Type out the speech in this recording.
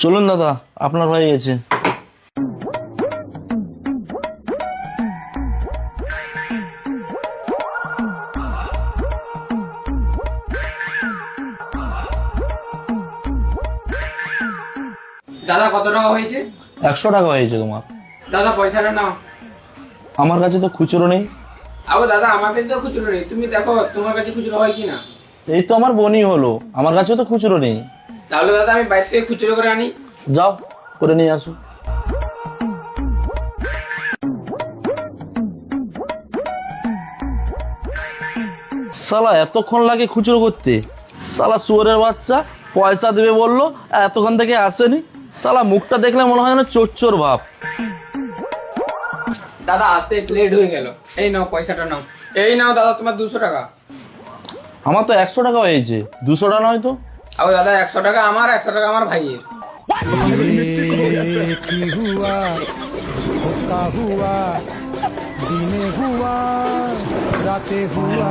চলুন দাদা, আপনার হয়ে গেছে। দাদা কত টাকা হয়েছে? 100 টাকা হয়েছে তোমার। দাদা পয়সাটা নাও। আমার কাছে তো খুচরো নেই। আবু দাদা আমার কাছে তো খুচরো নেই, তুমি দেখো তোমার কাছে খুচরো হয় কিনা। এই তো আমার বোনই হলো, আমার কাছেও তো খুচরো নেই। তাহলে দাদা আমি বাইরে থেকে খুচরো করে আনি। যাও, করে নিয়ে আসো। শালা এতক্ষণ লাগে খুচরো করতে। শালা শুয়োরের বাচ্চা, পয়সা দেবে বললো, এতক্ষণ থেকে আসেনি। শালা মুখটা দেখলে মনে হয় না চোর চোর ভাব। দাদা আসতে একটু লেট হয়ে গেল, এই নাও পয়সাটা নাও। এই নাও দাদা তোমার 200 টাকা। আমার তো 100 টাকা হয়েছে, 200 টাকা নয় তো। আবু দাদা 100 টাকা আমার, 100 টাকা আমার ভাইয়ের। की हुआ होता हुआ दिने हुआ राते हुआ